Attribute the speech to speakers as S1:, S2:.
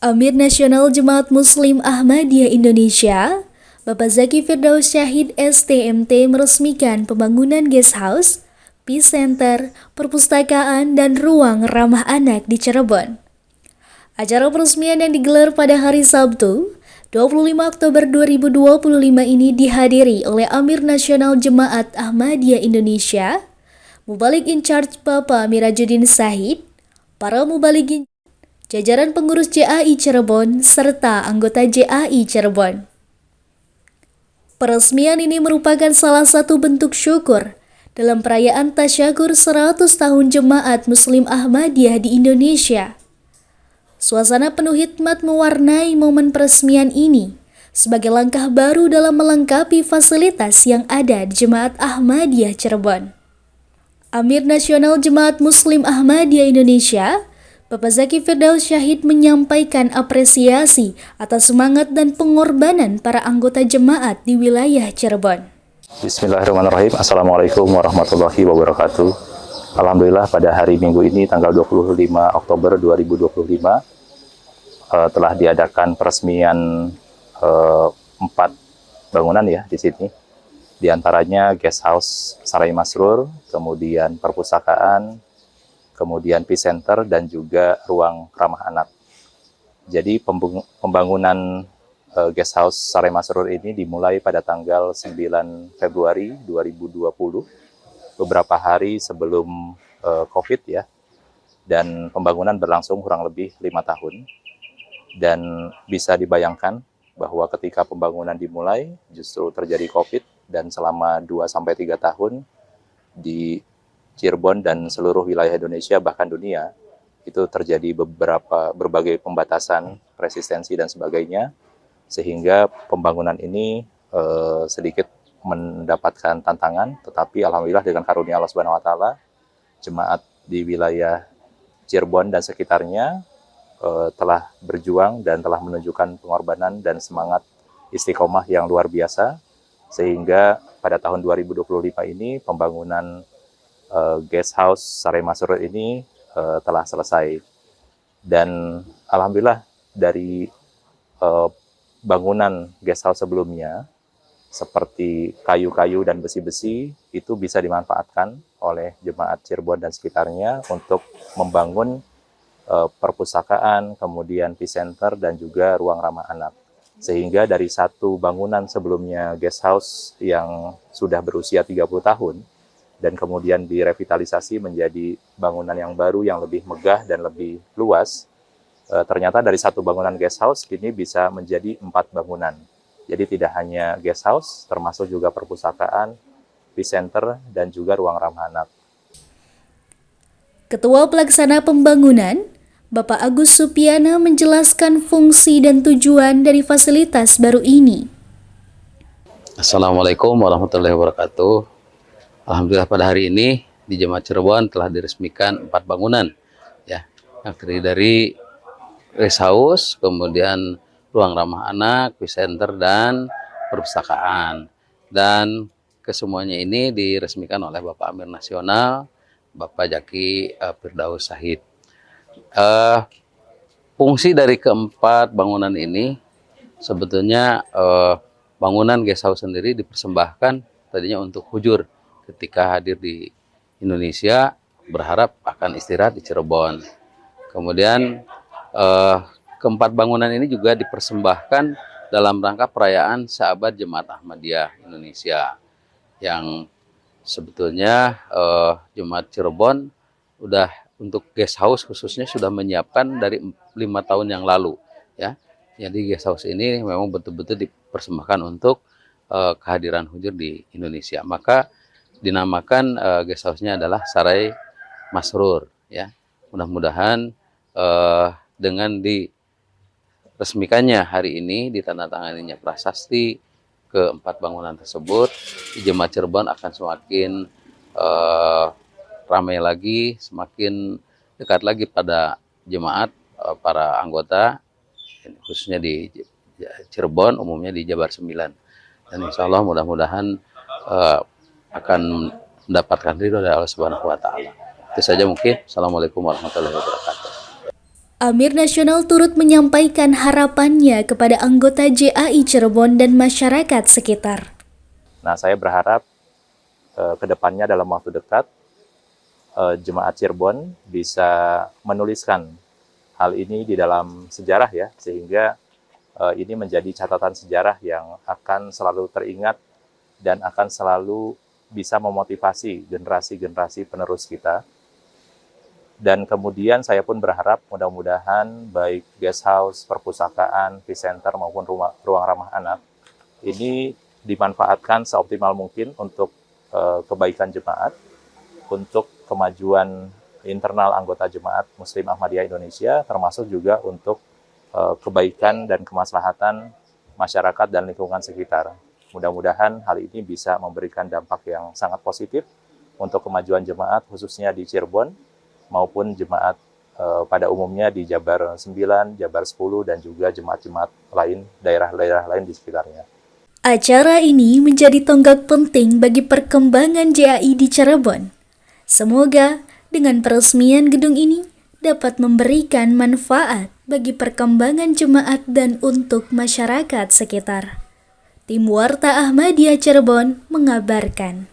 S1: Amir Nasional Jemaat Muslim Ahmadiyah Indonesia, Bapak Zaki Firdaus Syahid STMT meresmikan pembangunan guest house, peace center, perpustakaan, dan ruang ramah anak di Cirebon. Acara peresmian yang digelar pada hari Sabtu, 25 Oktober 2025 ini dihadiri oleh Amir Nasional Jemaat Ahmadiyah Indonesia, Mubalik in charge Bapak Mirajuddin Syahid, para mubaligin, jajaran pengurus JAI Cirebon, serta anggota JAI Cirebon. Peresmian ini merupakan salah satu bentuk syukur dalam perayaan Tasyakur 100 tahun Jemaat Muslim Ahmadiyah di Indonesia. Suasana penuh hikmat mewarnai momen peresmian ini sebagai langkah baru dalam melengkapi fasilitas yang ada di Jemaat Ahmadiyah Cirebon. Amir Nasional Jemaat Muslim Ahmadiyah Indonesia, Bapak Zaki Firdaus Syahid menyampaikan apresiasi atas semangat dan pengorbanan para anggota jemaat di wilayah Cirebon.
S2: Bismillahirrahmanirrahim. Assalamualaikum warahmatullahi wabarakatuh. Alhamdulillah pada hari Minggu ini tanggal 25 Oktober 2025 telah diadakan peresmian 4 bangunan ya di sini. Di antaranya guest house Sarai Masrur, kemudian perpustakaan, kemudian peace center, dan juga ruang ramah anak. Jadi pembangunan guest house Sarai Masrur ini dimulai pada tanggal 9 Februari 2020, beberapa hari sebelum COVID ya, dan pembangunan berlangsung kurang lebih 5 tahun. Dan bisa dibayangkan bahwa ketika pembangunan dimulai justru terjadi COVID, dan selama 2-3 tahun di Cirebon dan seluruh wilayah Indonesia bahkan dunia itu terjadi berbagai pembatasan, resistensi dan sebagainya, sehingga pembangunan ini sedikit mendapatkan tantangan, tetapi alhamdulillah dengan karunia Allah Subhanahu wa taala, jemaat di wilayah Cirebon dan sekitarnya telah berjuang dan telah menunjukkan pengorbanan dan semangat istiqomah yang luar biasa, sehingga pada tahun 2025 ini pembangunan guest house Sarai Masrur ini telah selesai. Dan alhamdulillah dari bangunan guest house sebelumnya seperti kayu-kayu dan besi-besi itu bisa dimanfaatkan oleh jemaat Cirebon dan sekitarnya untuk membangun perpustakaan, kemudian peace center, dan juga ruang ramah anak. Sehingga dari satu bangunan sebelumnya guest house yang sudah berusia 30 tahun dan kemudian direvitalisasi menjadi bangunan yang baru yang lebih megah dan lebih luas, ternyata dari satu bangunan guest house kini bisa menjadi 4 bangunan. Jadi tidak hanya guest house, termasuk juga perpustakaan, peace center, dan juga ruang ramah anak.
S1: Ketua Pelaksana Pembangunan, Bapak Agus Supiana menjelaskan fungsi dan tujuan dari fasilitas baru ini.
S3: Assalamualaikum warahmatullahi wabarakatuh. Alhamdulillah pada hari ini di Jemaat Cirebon telah diresmikan 4 bangunan ya, yang terdiri dari rest house, kemudian ruang ramah anak, peace center, dan perpustakaan. Dan kesemuanya ini diresmikan oleh Bapak Amir Nasional, Bapak Zaki Firdaus Syahid. Fungsi dari keempat bangunan ini sebetulnya bangunan guest house sendiri dipersembahkan tadinya untuk hujur ketika hadir di Indonesia, berharap akan istirahat di Cirebon. Kemudian keempat bangunan ini juga dipersembahkan dalam rangka perayaan Sahabat Jemaat Ahmadiyah Indonesia, yang sebetulnya Jemaat Cirebon udah untuk guest house khususnya sudah menyiapkan dari 5 tahun yang lalu ya. Jadi guest house ini memang betul-betul dipersembahkan untuk kehadiran hujur di Indonesia. Maka dinamakan guest house-nya adalah Sarai Masrur ya. Mudah-mudahan dengan diresmikannya hari ini, ditandatanganinya prasasti keempat bangunan tersebut, Jemaat Cirebon akan semakin ramai lagi, semakin dekat lagi pada jemaat, para anggota, khususnya di Cirebon, umumnya di Jabar 9. Dan insya Allah mudah-mudahan akan mendapatkan ridho dari Allah Subhanahu wa taala. Itu saja mungkin. Assalamualaikum warahmatullahi wabarakatuh.
S1: Amir Nasional turut menyampaikan harapannya kepada anggota JAI Cirebon dan masyarakat sekitar.
S2: Nah, saya berharap ke depannya dalam waktu dekat, Jemaat Cirebon bisa menuliskan hal ini di dalam sejarah ya, sehingga ini menjadi catatan sejarah yang akan selalu teringat dan akan selalu bisa memotivasi generasi-generasi penerus kita. Dan kemudian saya pun berharap mudah-mudahan baik guest house, perpustakaan, peace center maupun ruang ramah anak ini dimanfaatkan seoptimal mungkin untuk kebaikan jemaat, untuk kemajuan internal anggota Jemaat Muslim Ahmadiyah Indonesia, termasuk juga untuk kebaikan dan kemaslahatan masyarakat dan lingkungan sekitar. Mudah-mudahan hal ini bisa memberikan dampak yang sangat positif untuk kemajuan jemaat, khususnya di Cirebon, maupun jemaat pada umumnya di Jabar 9, Jabar 10, dan juga jemaat-jemaat lain, daerah-daerah lain di sekitarnya.
S1: Acara ini menjadi tonggak penting bagi perkembangan JAI di Cirebon. Semoga dengan peresmian gedung ini dapat memberikan manfaat bagi perkembangan jemaat dan untuk masyarakat sekitar. Tim Warta Ahmadiyah Cirebon mengabarkan.